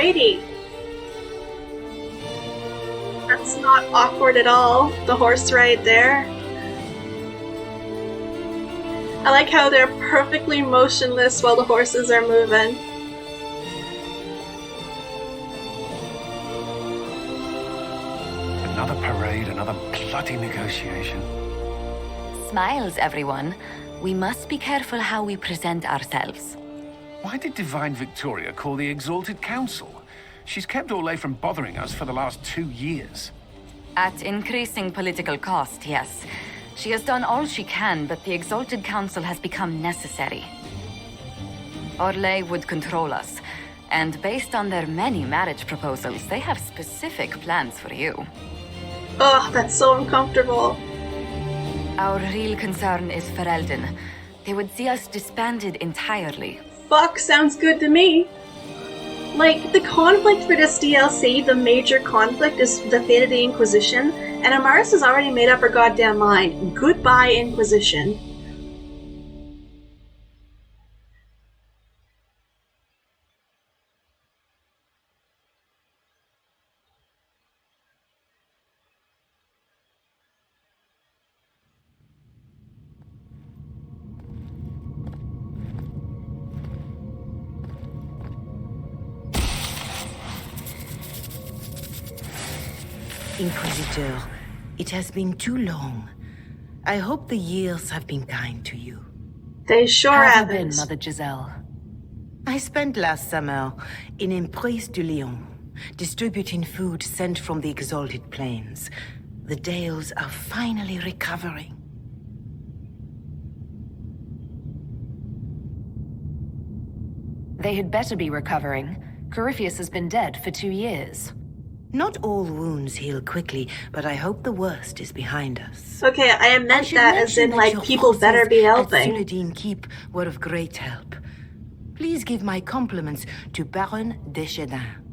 lady. That's not awkward at all, the horse ride there. I like how they're perfectly motionless while the horses are moving. Another parade, another bloody negotiation. Smiles, everyone. We must be careful how we present ourselves. Why did Divine Victoria call the Exalted Council? She's kept Orlais from bothering us for the last 2 years. At increasing political cost, yes. She has done all she can, but the Exalted Council has become necessary. Orlais would control us, and based on their many marriage proposals, they have specific plans for you. Ugh, that's so uncomfortable. Our real concern is Ferelden. They would see us disbanded entirely. Fuck, sounds good to me. Like, the conflict for this DLC, the major conflict, is the fate of the Inquisition, and Amaris has already made up her goddamn mind. Goodbye, Inquisition. Inquisitor, it has been too long. I hope the years have been kind to you. They sure How have haven't. you been, Mother Giselle? I spent last summer in Emprise de Lyon, distributing food sent from the Exalted Plains. The Dales are finally recovering. They had better be recovering. Corypheus has been dead for 2 years. Not all wounds heal quickly, but I hope the worst is behind us. Okay, I meant that as in, like, people better be helping. Suladin Keep were of great help. Please give my compliments to Baron Deschedin.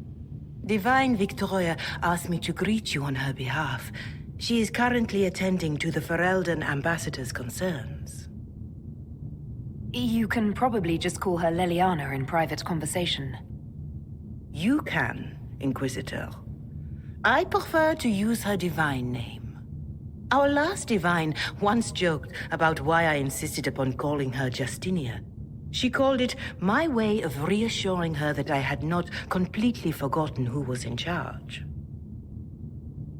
Divine Victoria asked me to greet you on her behalf. She is currently attending to the Ferelden ambassador's concerns. You can probably just call her Leliana in private conversation. You can, Inquisitor. I prefer to use her divine name. Our last divine once joked about why I insisted upon calling her Justinia. She called it my way of reassuring her that I had not completely forgotten who was in charge.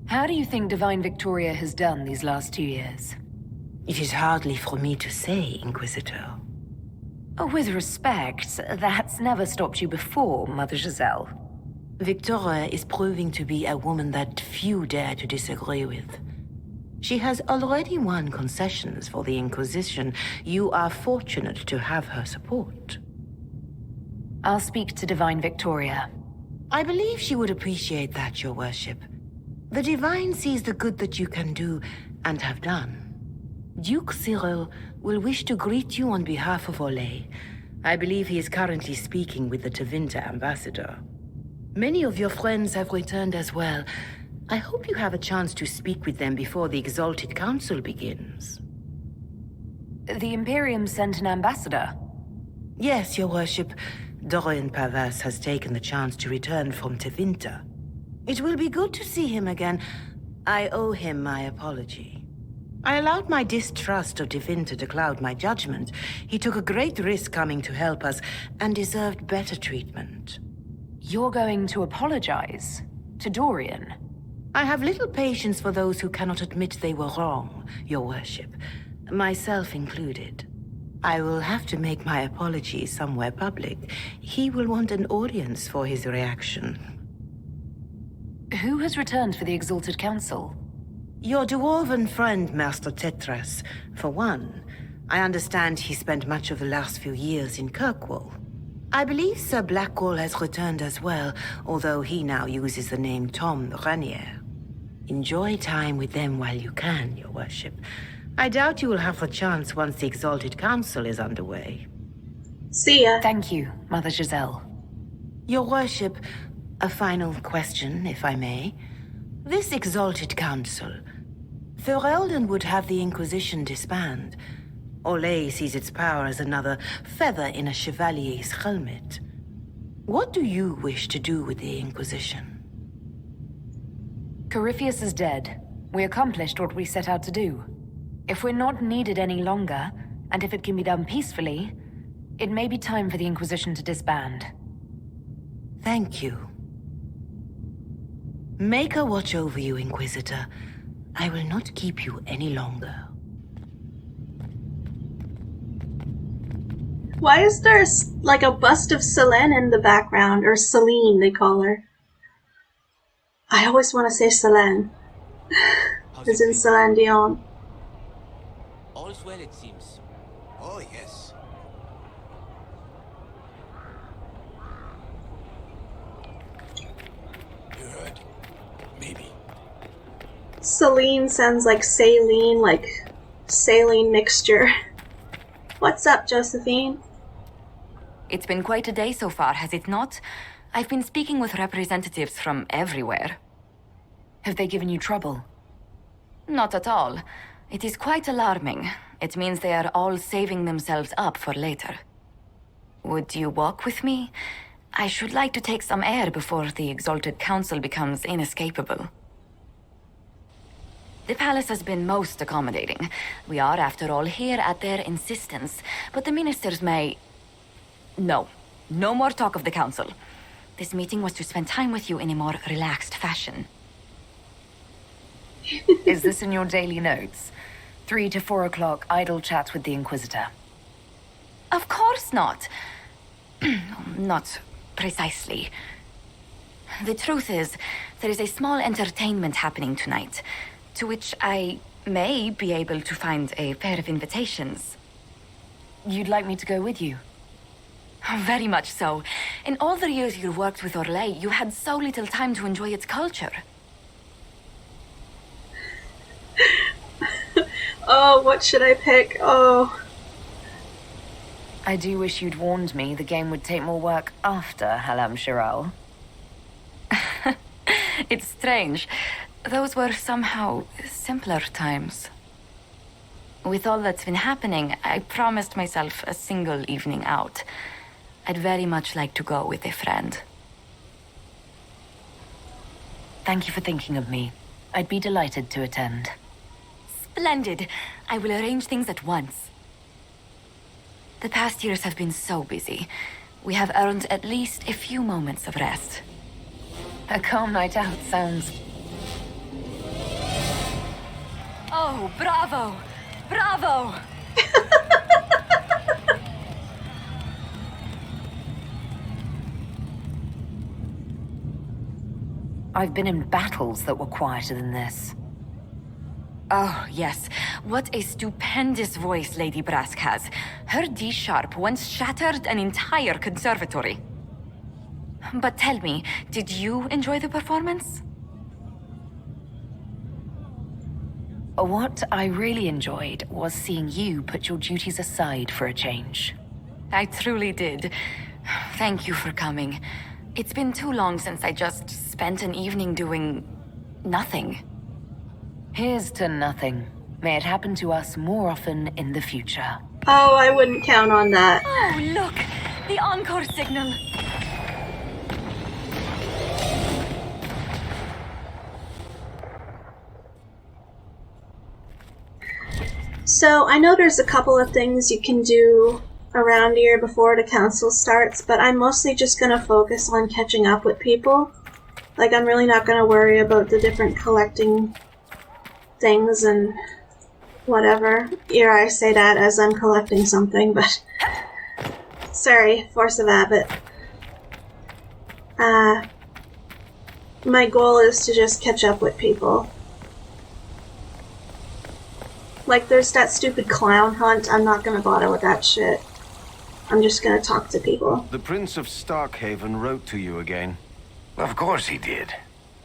How do you think Divine Victoria has done these last 2 years? It is hardly for me to say, Inquisitor. With respect, that's never stopped you before, Mother Giselle. Victoria is proving to be a woman that few dare to disagree with. She has already won concessions for the Inquisition. You are fortunate to have her support. I'll speak to Divine Victoria. I believe she would appreciate that, Your Worship. The Divine sees the good that you can do and have done. Duke Cyril will wish to greet you on behalf of Orlais. I believe he is currently speaking with the Tevinter ambassador. Many of your friends have returned as well. I hope you have a chance to speak with them before the Exalted Council begins. The Imperium sent an ambassador. Yes, Your Worship. Dorian Pavas has taken the chance to return from Tevinter. It will be good to see him again. I owe him my apology. I allowed my distrust of Tevinter to cloud my judgment. He took a great risk coming to help us and deserved better treatment. You're going to apologize? To Dorian? I have little patience for those who cannot admit they were wrong, Your Worship. Myself included. I will have to make my apology somewhere public. He will want an audience for his reaction. Who has returned for the Exalted Council? Your dwarven friend, Master Tetras, for one. I understand he spent much of the last few years in Kirkwall. I believe Sir Blackwall has returned as well, although he now uses the name Tom Ranier. Enjoy time with them while you can, Your Worship. I doubt you will have the chance once the Exalted Council is underway. See ya. Thank you, Mother Giselle. Your Worship, a final question, if I may. This Exalted Council, Ferelden would have the Inquisition disband. Orlais sees its power as another feather in a chevalier's helmet. What do you wish to do with the Inquisition? Corypheus is dead. We accomplished what we set out to do. If we're not needed any longer, and if it can be done peacefully, it may be time for the Inquisition to disband. Thank you. Maker watch over you, Inquisitor. I will not keep you any longer. Why is there like a bust of Selene in the background? Or Celine, they call her. I always want to say Selene. As in Celine Dion. All's well, it seems. Oh, yes. You heard? Maybe. Celine sounds like saline, like saline mixture. What's up, Josephine? It's been quite a day so far, has it not? I've been speaking with representatives from everywhere. Have they given you trouble? Not at all. It is quite alarming. It means they are all saving themselves up for later. Would you walk with me? I should like to take some air before the Exalted Council becomes inescapable. The palace has been most accommodating. We are, after all, here at their insistence, but the ministers may... No. No more talk of the council. This meeting was to spend time with you in a more relaxed fashion. Is this in your daily notes? 3 to 4 o'clock, idle chats with the Inquisitor. Of course not. Not precisely. The truth is, there is a small entertainment happening tonight, to which I may be able to find a pair of invitations. You'd like me to go with you? Very much so. In all the years you worked with Orlais, you had so little time to enjoy its culture. Oh, what should I pick? Oh. I do wish you'd warned me the game would take more work after Halam Shiral. It's strange. Those were somehow simpler times. With all that's been happening, I promised myself a single evening out. I'd very much like to go with a friend. Thank you for thinking of me. I'd be delighted to attend. Splendid. I will arrange things at once. The past years have been so busy. We have earned at least a few moments of rest. A calm night out sounds... Oh, bravo! Bravo! I've been in battles that were quieter than this. Oh, yes. What a stupendous voice Lady Brask has. Her D-sharp once shattered an entire conservatory. But tell me, did you enjoy the performance? What I really enjoyed was seeing you put your duties aside for a change. I truly did. Thank you for coming. It's been too long since I just spent an evening doing... nothing. Here's to nothing. May it happen to us more often in the future. Oh, I wouldn't count on that. Oh, look! The encore signal! So, I know there's a couple of things you can do around here before the council starts, but I'm mostly just gonna focus on catching up with people. Like, I'm really not gonna worry about the different collecting things and whatever. Here I say that as I'm collecting something, but... Sorry, force of habit. My goal is to just catch up with people. Like, there's that stupid clown hunt. I'm not gonna bother with that shit. I'm just gonna talk to people. The Prince of Starkhaven wrote to you again. Of course he did.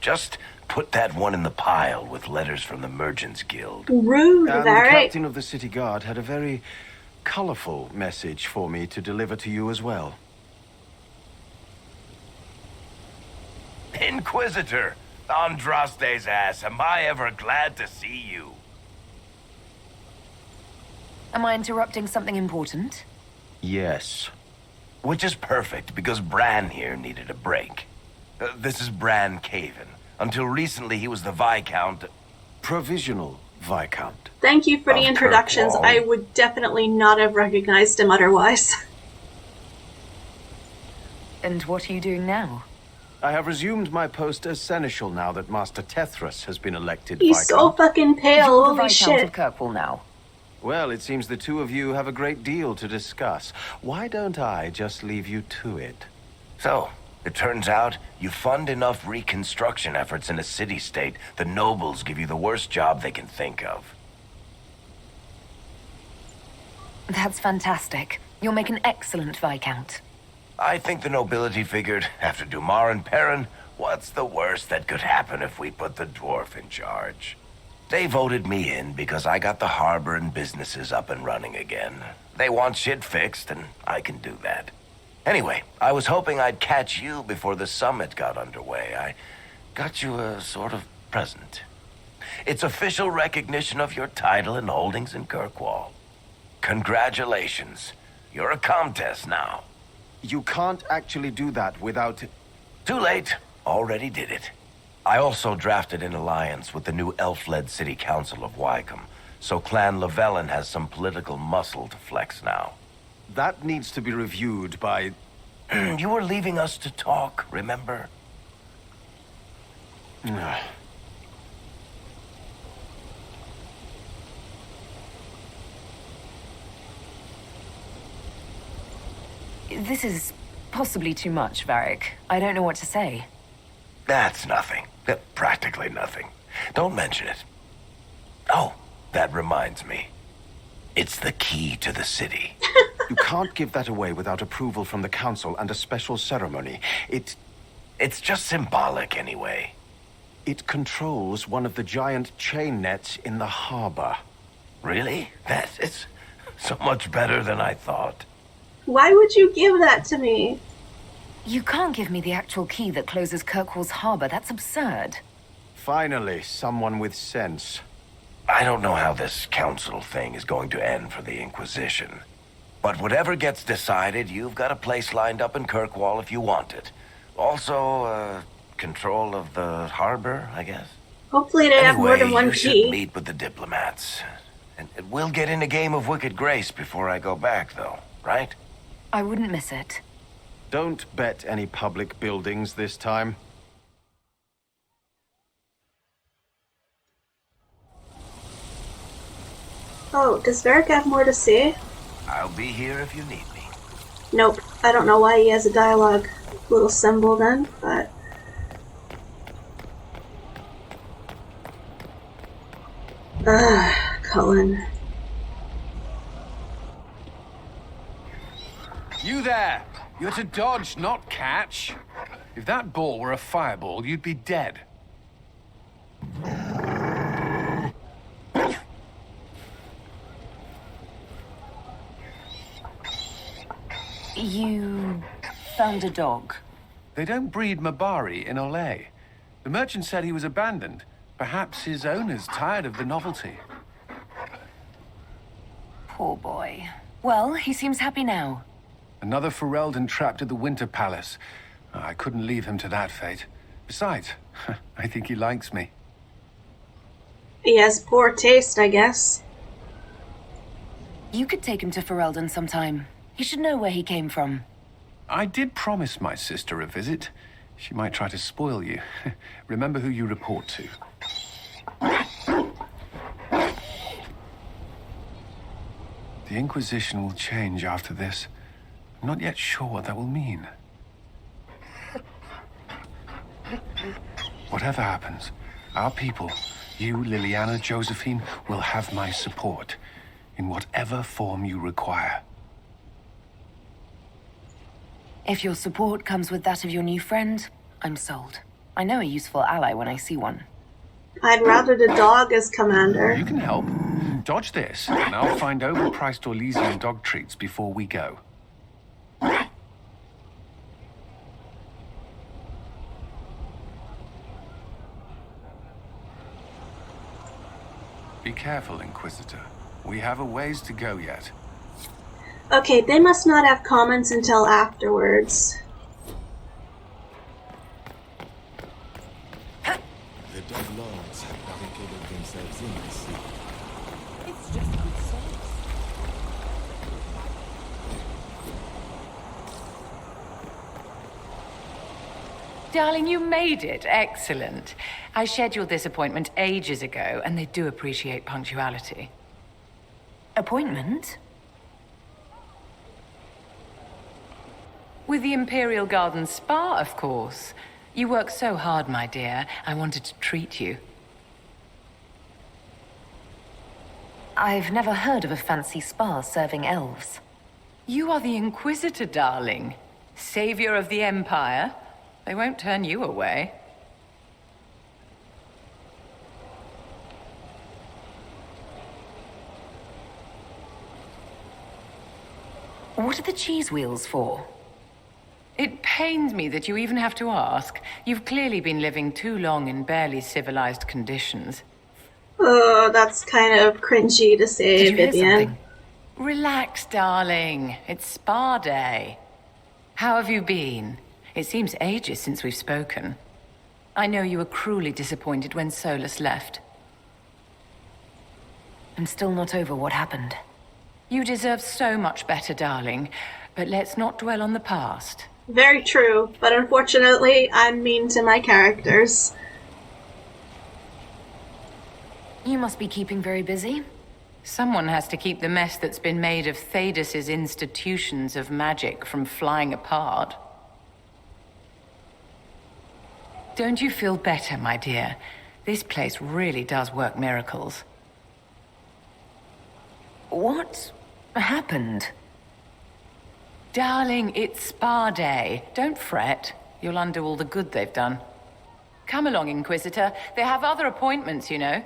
Just put that one in the pile with letters from the Merchants Guild. Rude, And the very. captain of the city guard had a very colorful message for me to deliver to you as well. Inquisitor! Andraste's ass, am I ever glad to see you. Am I interrupting something important? Yes. Which is perfect, because Bran here needed a break. This is Bran Caven. Until recently, he was the Viscount... Provisional Viscount. Thank you for the Of introductions. Kirkwall. I would definitely not have recognized him otherwise. And what are you doing now? I have resumed my post as seneschal now that Master Tethras has been elected He's Viscount. so fucking pale, You're the holy Viscount shit. of Kirkwall now. Well, it seems the two of you have a great deal to discuss. Why don't I just leave you to it? So, it turns out, you fund enough reconstruction efforts in a city-state, the nobles give you the worst job they can think of. That's fantastic. You'll make an excellent Viscount. I think the nobility figured, after Dumar and Perrin, what's the worst that could happen if we put the dwarf in charge? They voted me in because I got the harbor and businesses up and running again. They want shit fixed, and I can do that. Anyway, I was hoping I'd catch you before the summit got underway. I got you a sort of present. It's official recognition of your title and holdings in Kirkwall. Congratulations. You're a Comtesse now. You can't actually do that without... Too late. Already did it. I also drafted an alliance with the new elf-led city council of Wycombe, so Clan Llewellyn has some political muscle to flex now. That needs to be reviewed by... You were leaving us to talk, remember? This is possibly too much, Varric. I don't know what to say. That's nothing. Practically nothing. Don't mention it. Oh, that reminds me. It's the key to the city. You can't give that away without approval from the council and a special ceremony. It's just symbolic anyway. It controls one of the giant chain nets in the harbor. Really? That is so much better than I thought. Why would you give that to me? You can't give me the actual key that closes Kirkwall's harbor. That's absurd. Finally, someone with sense. I don't know how this council thing is going to end for the Inquisition. But whatever gets decided, you've got a place lined up in Kirkwall if you want it. Also, control of the harbor, I guess. Hopefully they have more than one you should key. meet with the diplomats. And we'll get in a game of Wicked Grace before I go back, though, right? I wouldn't miss it. Don't bet any public buildings this time. Oh, does Varric have more to say? I'll be here if you need me. Nope. I don't know why he has a dialogue little symbol then, but... Cullen. You there! You're to dodge, not catch. If that ball were a fireball, you'd be dead. You found a dog. They don't breed Mabari in Olay. The merchant said he was abandoned. Perhaps his owner's tired of the novelty. Poor boy. Well, he seems happy now. Another Ferelden trapped at the Winter Palace. I couldn't leave him to that fate. Besides, I think he likes me. He has poor taste, I guess. You could take him to Ferelden sometime. He should know where he came from. I did promise my sister a visit. She might try to spoil you. Remember who you report to. The Inquisition will change after this. I'm not yet sure what that will mean. Whatever happens, our people, you, Liliana, Josephine, will have my support in whatever form you require. If your support comes with that of your new friend, I'm sold. I know a useful ally when I see one. I'd rather the dog as commander. You can help. Dodge this, and I'll find overpriced Orlesian dog treats before we go. Be careful, Inquisitor. We have a ways to go yet. Okay, they must not have comments until afterwards. The Dog Lords have barricaded themselves in, I see. It's just good sense. Darling, you made it. Excellent. I scheduled this appointment ages ago, and they do appreciate punctuality. Appointment? With the Imperial Garden Spa, of course. You work so hard, my dear. I wanted to treat you. I've never heard of a fancy spa serving elves. You are the Inquisitor, darling. Savior of the Empire. They won't turn you away. What are the cheese wheels for? It pains me that you even have to ask. You've clearly been living too long in barely civilized conditions. Oh, that's kind of cringy to say, Did you hear Vivian. something? Relax, darling. It's spa day. How have you been? It seems ages since we've spoken. I know you were cruelly disappointed when Solus left. I'm still not over what happened. You deserve so much better, darling. But let's not dwell on the past. Very true, but unfortunately, I'm mean to my characters. You must be keeping very busy. Someone has to keep the mess that's been made of Thaddeus's institutions of magic from flying apart. Don't you feel better, my dear? This place really does work miracles. What happened? Darling, it's spa day. Don't fret. You'll undo all the good they've done. Come along, Inquisitor. They have other appointments, you know.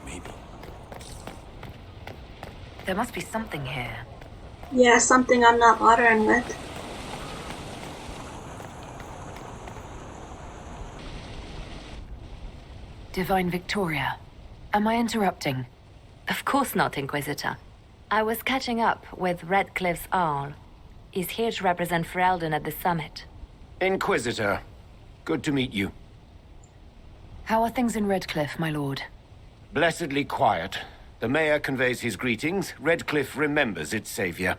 Maybe. There must be something here. Yeah, something I'm not bothering with. Divine Victoria, am I interrupting? Of course not, Inquisitor. I was catching up with Redcliffe's Arl. He's here to represent Ferelden at the summit. Inquisitor, good to meet you. How are things in Redcliffe, my lord? Blessedly quiet. The mayor conveys his greetings. Redcliffe remembers its savior.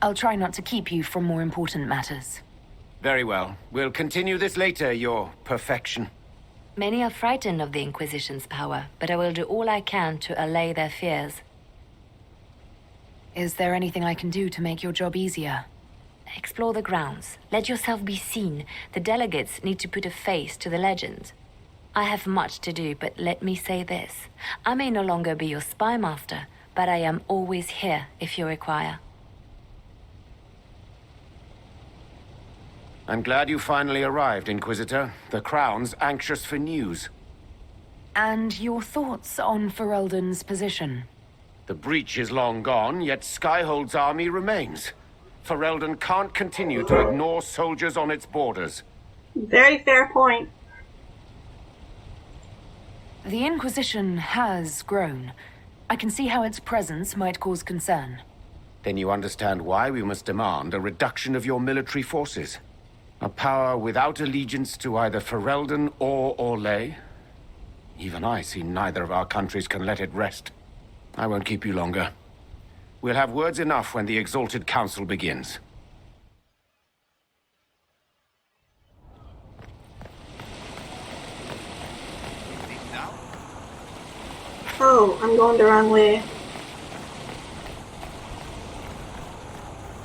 I'll try not to keep you from more important matters. Very well. We'll continue this later, your perfection. Many are frightened of the Inquisition's power, but I will do all I can to allay their fears. Is there anything I can do to make your job easier? Explore the grounds. Let yourself be seen. The delegates need to put a face to the legend. I have much to do, but let me say this. I may no longer be your spy master, but I am always here if you require. I'm glad you finally arrived, Inquisitor. The Crown's anxious for news. And your thoughts on Ferelden's position? The breach is long gone, yet Skyhold's army remains. Ferelden can't continue to ignore soldiers on its borders. Very fair point. The Inquisition has grown. I can see how its presence might cause concern. Then you understand why we must demand a reduction of your military forces. A power without allegiance to either Ferelden or Orlais. Even I see neither of our countries can let it rest. I won't keep you longer. We'll have words enough when the Exalted Council begins. Oh, I'm going the wrong way.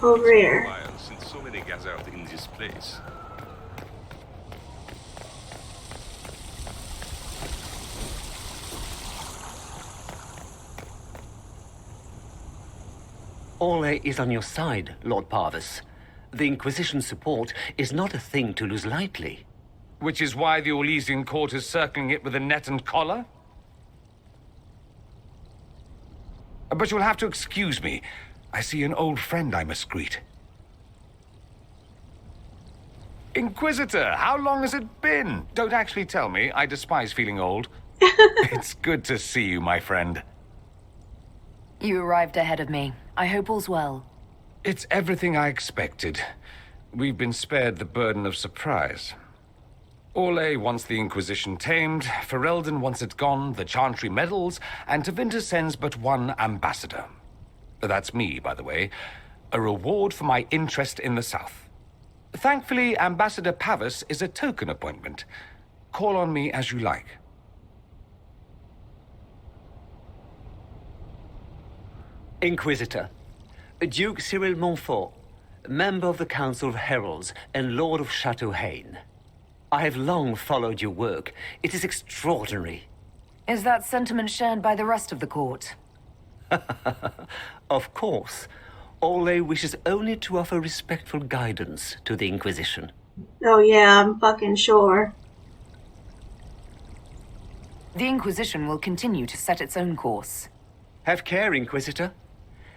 Over here. While since so many gathered in this place. Orlais is on your side, Lord Parvis. The Inquisition's support is not a thing to lose lightly. Which is why the Orlesian court is circling it with a net and collar? But you'll have to excuse me. I see an old friend I must greet. Inquisitor, how long has it been? Don't actually tell me. I despise feeling old. It's good to see you, my friend. You arrived ahead of me. I hope all's well. It's everything I expected. We've been spared the burden of surprise. Orlais wants the Inquisition tamed, Ferelden wants it gone, the Chantry meddles, and Tevinter sends but one ambassador. That's me, by the way. A reward for my interest in the South. Thankfully, Ambassador Pavis is a token appointment. Call on me as you like. Inquisitor, Duke Cyril Montfort, member of the Council of Heralds and Lord of Chateau Haine. I have long followed your work. It is extraordinary. Is that sentiment shared by the rest of the court? Of course. Orlais wishes only to offer respectful guidance to the Inquisition. Oh yeah, I'm fucking sure. The Inquisition will continue to set its own course. Have care, Inquisitor.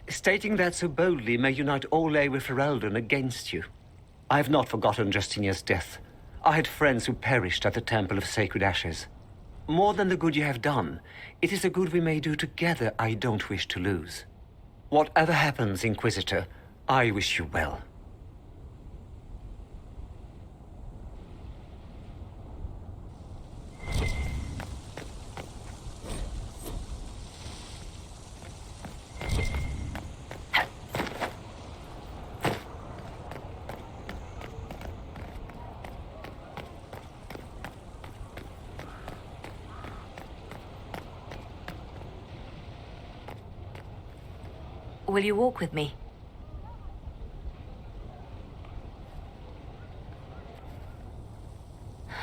Stating that so boldly may unite Orlais with Ferelden against you. I have not forgotten Justinia's death. I had friends who perished at the Temple of Sacred Ashes. More than the good you have done, it is the good we may do together I don't wish to lose. Whatever happens, Inquisitor, I wish you well. Will you walk with me?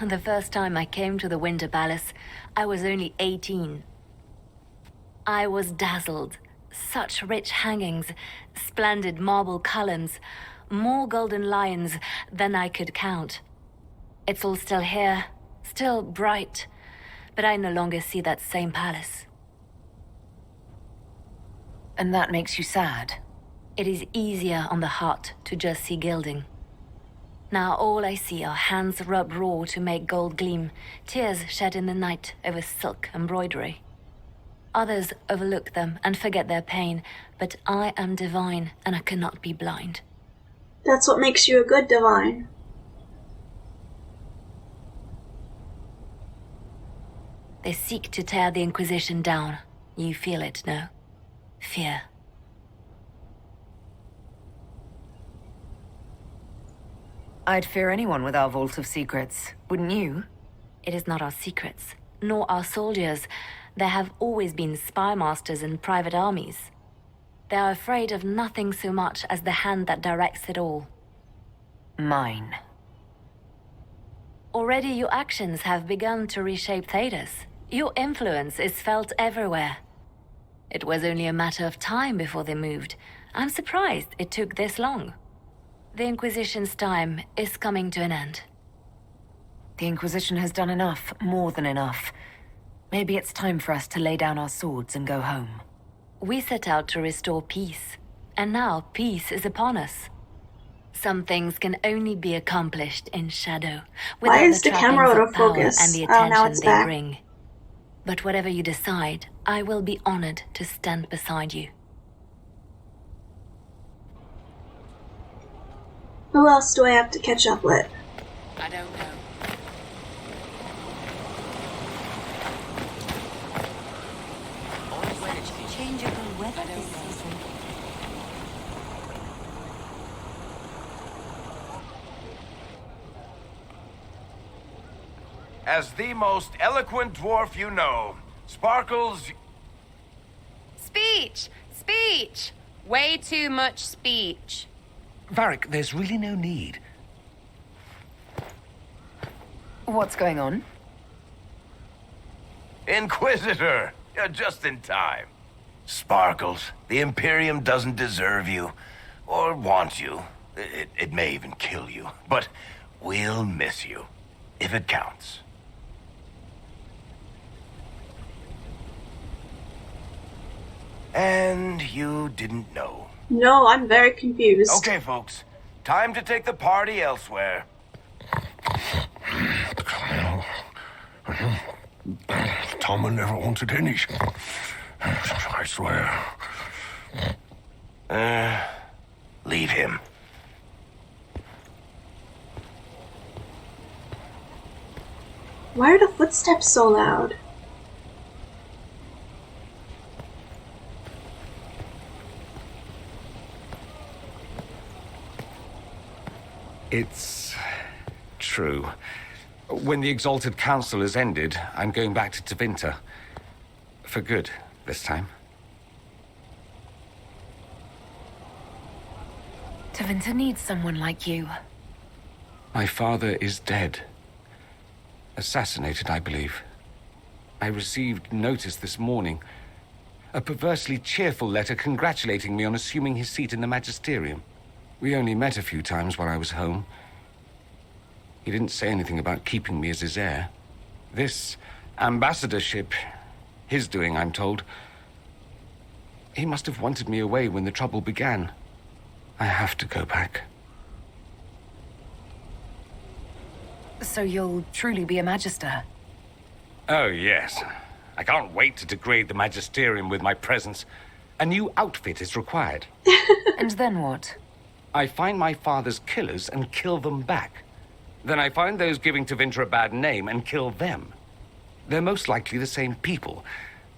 The first time I came to the Winter Palace, I was only 18. I was dazzled. Such rich hangings, splendid marble columns, more golden lions than I could count. It's all still here, still bright, but I no longer see that same palace. And that makes you sad? It is easier on the heart to just see gilding. Now all I see are hands rubbed raw to make gold gleam, tears shed in the night over silk embroidery. Others overlook them and forget their pain, but I am divine and I cannot be blind. That's what makes you a good divine. They seek to tear the Inquisition down. You feel it, no? Fear. I'd fear anyone with our Vault of Secrets, wouldn't you? It is not our secrets, nor our soldiers. There have always been spy masters and private armies. They are afraid of nothing so much as the hand that directs it all. Mine. Already your actions have begun to reshape Thedas. Your influence is felt everywhere. It was only a matter of time before they moved. I'm surprised it took this long. The Inquisition's time is coming to an end. The Inquisition has done enough, more than enough. Maybe it's time for us to lay down our swords and go home. We set out to restore peace, and now peace is upon us. Some things can only be accomplished in shadow, without Why is the camera out of of power focus? and the Oh, now attention it's they back. bring. But whatever you decide, I will be honored to stand beside you. Who else do I have to catch up with? I don't know. Changeable weather this season. As the most eloquent dwarf you know, Sparkles... Speech! Speech! Way too much speech. Varric, there's really no need. What's going on? Inquisitor! You're just in time. Sparkles, the Imperium doesn't deserve you. Or want you. It may even kill you. But we'll miss you. If it counts. And you didn't know. No, I'm very confused. Okay, folks. Time to take the party elsewhere. Mama never wanted any. I swear. Leave him. Why are the footsteps so loud? It's true. When the Exalted Council has ended, I'm going back to Tevinter. For good, this time. Tevinter needs someone like you. My father is dead. Assassinated, I believe. I received notice this morning. A perversely cheerful letter congratulating me on assuming his seat in the Magisterium. We only met a few times while I was home. He didn't say anything about keeping me as his heir. This ambassadorship, his doing, I'm told. He must have wanted me away when the trouble began. I have to go back. So you'll truly be a Magister? Oh, yes. I can't wait to degrade the Magisterium with my presence. A new outfit is required. And then what? I find my father's killers and kill them back. Then I find those giving Tevinter a bad name and kill them. They're most likely the same people,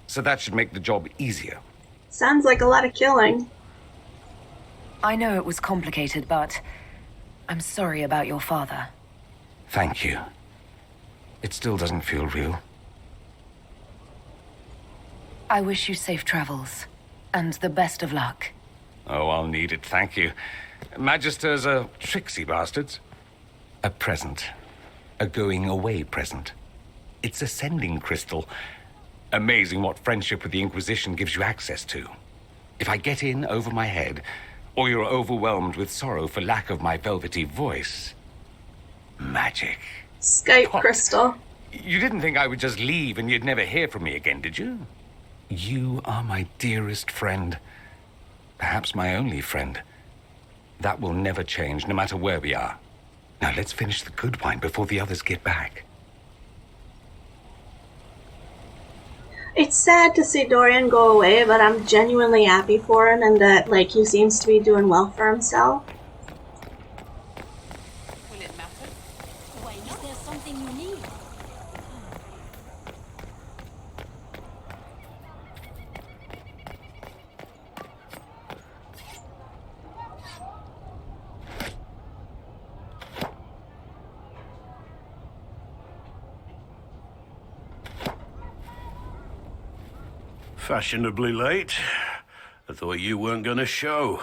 so that should make the job easier. Sounds like a lot of killing. I know it was complicated, but I'm sorry about your father. Thank you. It still doesn't feel real. I wish you safe travels, and the best of luck. Oh, I'll need it, thank you. Magisters are tricksy bastards. A present. A going-away present. It's a sending crystal. Amazing what friendship with the Inquisition gives you access to. If I get in over my head, or you're overwhelmed with sorrow for lack of my velvety voice... Magic. Skype crystal. You didn't think I would just leave and you'd never hear from me again, did you? You are my dearest friend. Perhaps my only friend. That will never change, no matter where we are. Now let's finish the good wine before the others get back. It's sad to see Dorian go away, but I'm genuinely happy for him and that, like, he seems to be doing well for himself. Will it matter? Why not? Is there something you need? Fashionably late. I thought you weren't gonna show.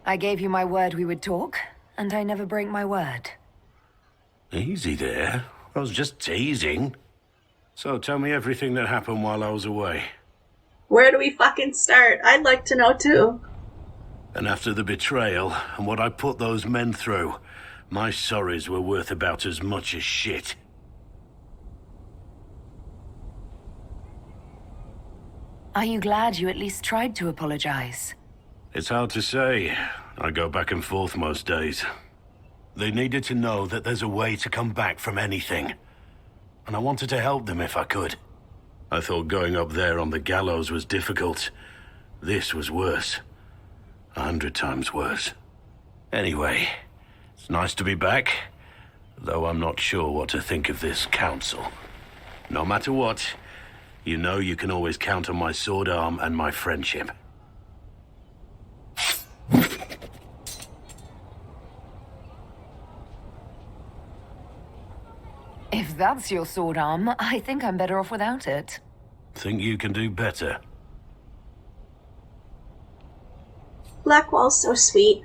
I gave you my word we would talk, and I never break my word. Easy there. I was just teasing. So tell me everything that happened while I was away. Where do we fucking start? I'd like to know too. And after the betrayal and what I put those men through, my sorries were worth about as much as shit. Are you glad you at least tried to apologize? It's hard to say. I go back and forth most days. They needed to know that there's a way to come back from anything. And I wanted to help them if I could. I thought going up there on the gallows was difficult. This was worse. 100 times worse. Anyway, it's nice to be back. Though I'm not sure what to think of this council. No matter what, you know you can always count on my sword arm and my friendship. If that's your sword arm, I think I'm better off without it. Think you can do better? Blackwall's so sweet.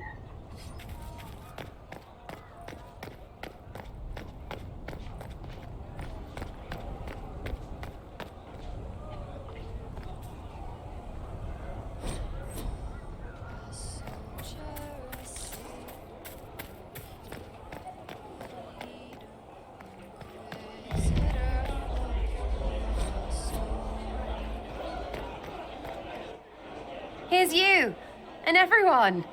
Here's you, and everyone.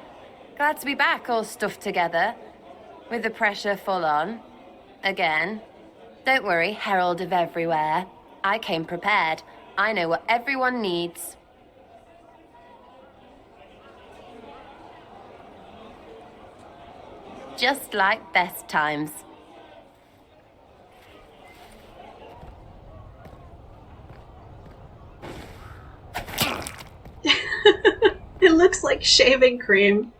Glad to be back, all stuffed together. With the pressure full on. Again. Don't worry, Herald of Everywhere. I came prepared. I know what everyone needs. Just like best times. It looks like shaving cream.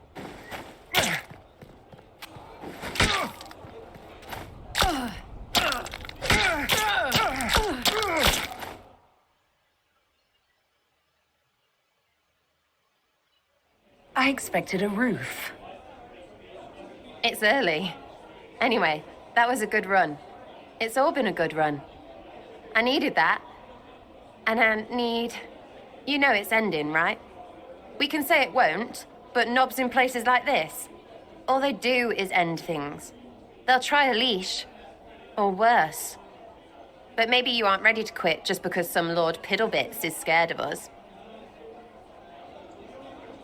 I expected a roof. It's early. Anyway, that was a good run. It's all been a good run. I needed that. And I need... You know it's ending, right? We can say it won't, but knobs in places like this, all they do is end things. They'll try a leash. Or worse. But maybe you aren't ready to quit just because some Lord Piddlebits is scared of us.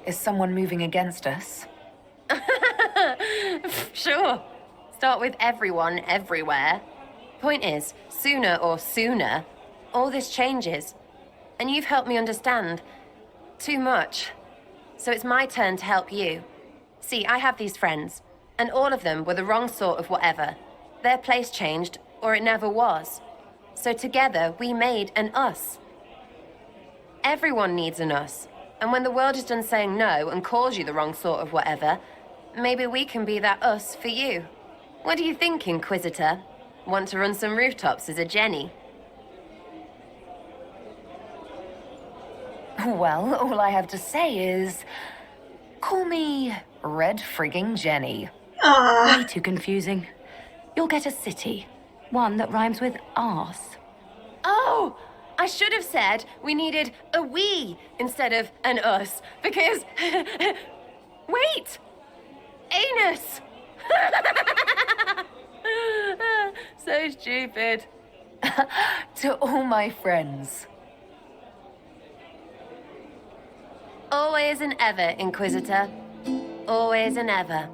Is someone moving against us? Sure. Start with everyone, everywhere. Point is, sooner, all this changes. And you've helped me understand. Too much. So it's my turn to help you. See, I have these friends, and all of them were the wrong sort of whatever. Their place changed, or it never was. So together, we made an us. Everyone needs an us. And when the world is done saying no and calls you the wrong sort of whatever, maybe we can be that us for you. What do you think, Inquisitor? Want to run some rooftops as a Jenny? Well, all I have to say is... Call me Red Frigging Jenny. Way too confusing. You'll get a city. One that rhymes with arse. Oh! I should have said we needed a we instead of an us, because... Wait! Anus! So stupid. To all my friends. Always and ever, Inquisitor. Always and ever.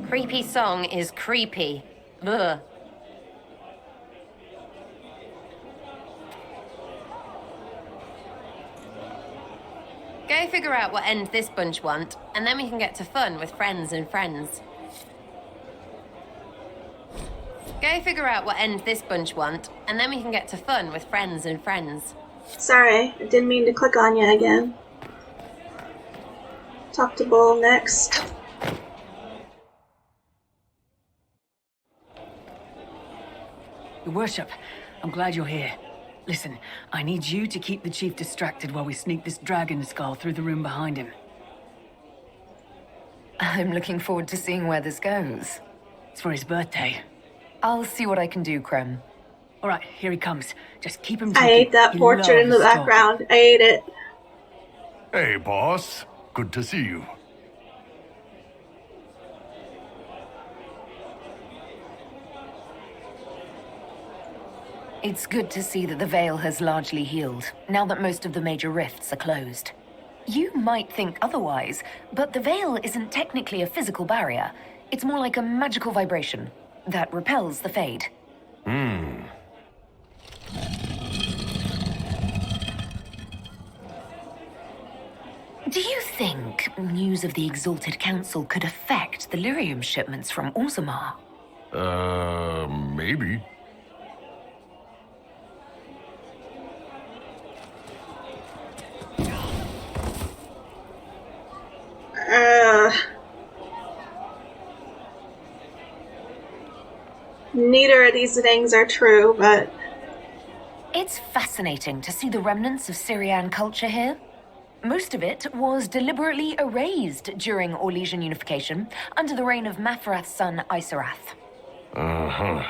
Creepy song is creepy. Ugh. Go figure out what end this bunch want, and then we can get to fun with friends and friends. Go figure out what end this bunch want, and then we can get to fun with friends and friends. Sorry, I didn't mean to click on you again. Talk to Bull next. Your Worship, I'm glad you're here. Listen, I need you to keep the Chief distracted while we sneak this dragon skull through the room behind him. I'm looking forward to seeing where this goes. It's for his birthday. I'll see what I can do, Krem. All right, here he comes. Just keep him I talking. ate that He portrait in the loves talking. background. I ate it. Hey, boss. Good to see you. It's good to see that the Veil has largely healed, now that most of the major rifts are closed. You might think otherwise, but the Veil isn't technically a physical barrier. It's more like a magical vibration that repels the Fade. Do you think news of the Exalted Council could affect the lyrium shipments from Orzammar? Maybe. Neither of these things are true, but... It's fascinating to see the remnants of Syrian culture here. Most of it was deliberately erased during Orlesian unification under the reign of Mafarath's son, Isarath. Uh-huh.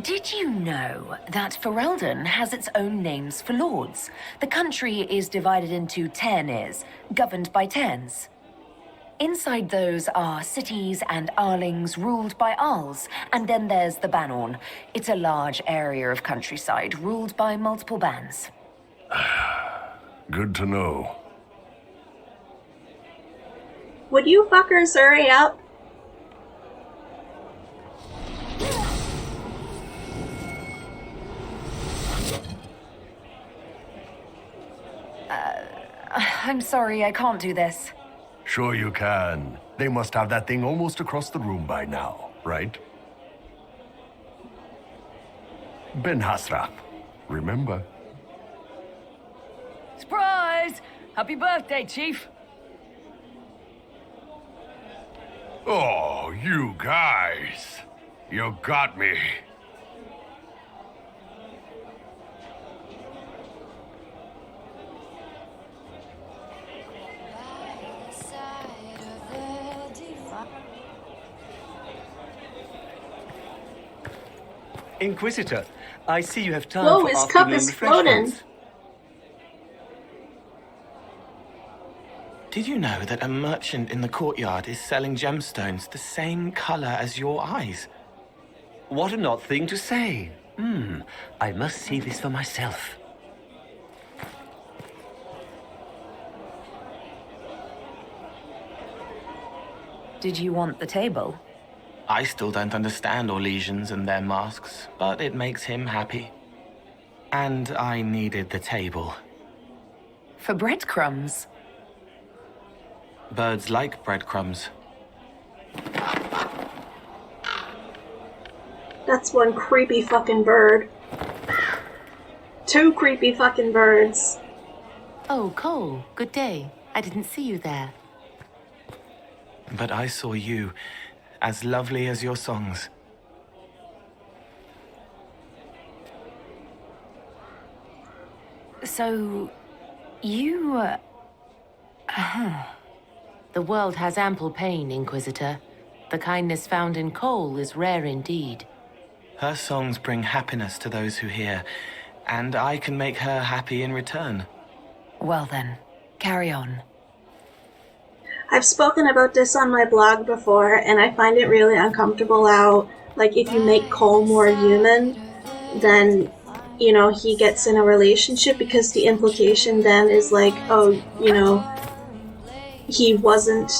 Did you know that Ferelden has its own names for lords? The country is divided into Ternirs, governed by Terns. Inside those are cities and Arlings ruled by Arls, and then there's the Banorn. It's a large area of countryside ruled by multiple bands. Good to know. Would you fuckers hurry up? I'm sorry, I can't do this. Sure you can. They must have that thing almost across the room by now, right? Ben Hasra, remember? Surprise! Happy birthday, Chief! Oh, you guys. You got me. Inquisitor, I see you have time Whoa, for his cup afternoon is floating. refreshments. Did you know that a merchant in the courtyard is selling gemstones the same color as your eyes? What an odd thing to say. I must see this for myself. Did you want the table? I still don't understand Orlesians and their masks, but it makes him happy. And I needed the table. For breadcrumbs? Birds like breadcrumbs. That's one creepy fucking bird. Two creepy fucking birds. Oh, Cole, good day. I didn't see you there. But I saw you, as lovely as your songs. So, you, The world has ample pain, Inquisitor. The kindness found in Cole is rare indeed. Her songs bring happiness to those who hear, and I can make her happy in return. Well then, carry on. I've spoken about this on my blog before, and I find it really uncomfortable how, like, if you make Cole more human, then, you know, he gets in a relationship, because the implication then is like, oh, you know, he wasn't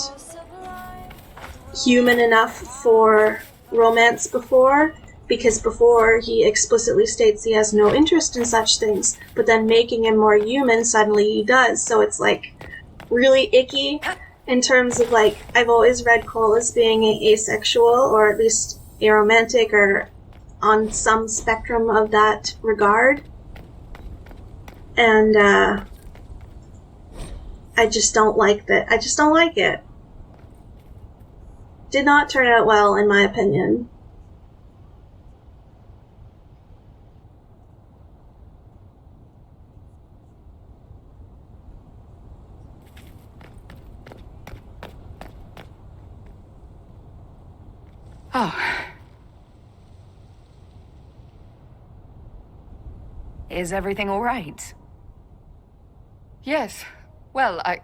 human enough for romance before, because before he explicitly states he has no interest in such things, but then making him more human, suddenly he does. So it's like really icky in terms of, like, I've always read Cole as being asexual, or at least aromantic, or on some spectrum of that regard. And I just don't like that. I just don't like it. Did not turn out well, in my opinion. Oh. Is everything all right? Yes. Well, I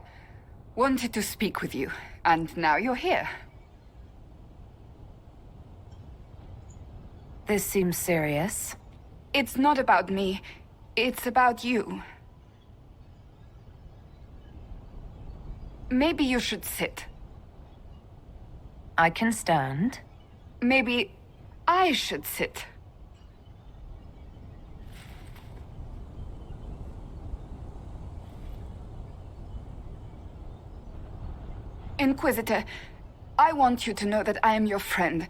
wanted to speak with you, and now you're here. This seems serious. It's not about me. It's about you. Maybe you should sit. I can stand. Maybe I should sit. Inquisitor, I want you to know that I am your friend.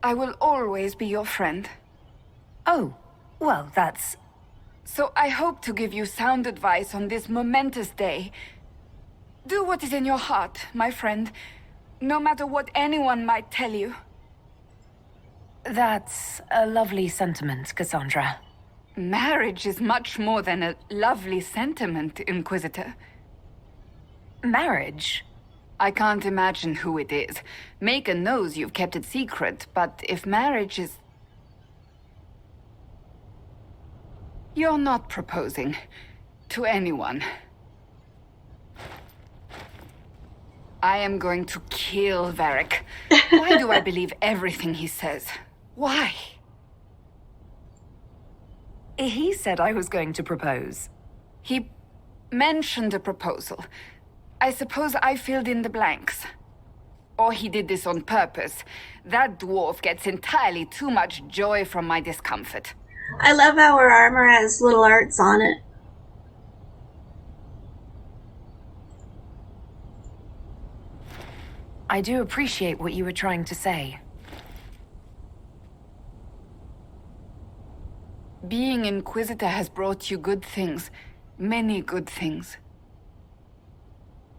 I will always be your friend. Oh, well, that's... So I hope to give you sound advice on this momentous day. Do what is in your heart, my friend, no matter what anyone might tell you. That's a lovely sentiment, Cassandra. Marriage is much more than a lovely sentiment, Inquisitor. Marriage? I can't imagine who it is. Megan knows you've kept it secret, but if marriage is... You're not proposing to anyone. I am going to kill Varric. Why do I believe everything he says? Why? He said I was going to propose. He mentioned a proposal. I suppose I filled in the blanks. Or he did this on purpose. That dwarf gets entirely too much joy from my discomfort. I love how her armor has little arts on it. I do appreciate what you were trying to say. Being Inquisitor has brought you good things. Many good things.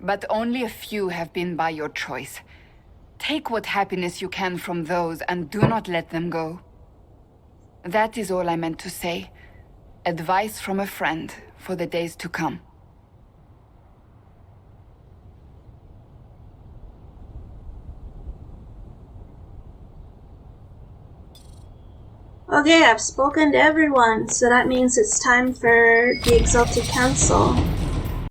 But only a few have been by your choice. Take what happiness you can from those and do not let them go. That is all I meant to say. Advice from a friend for the days to come. Okay, I've spoken to everyone, so that means it's time for the Exalted Council.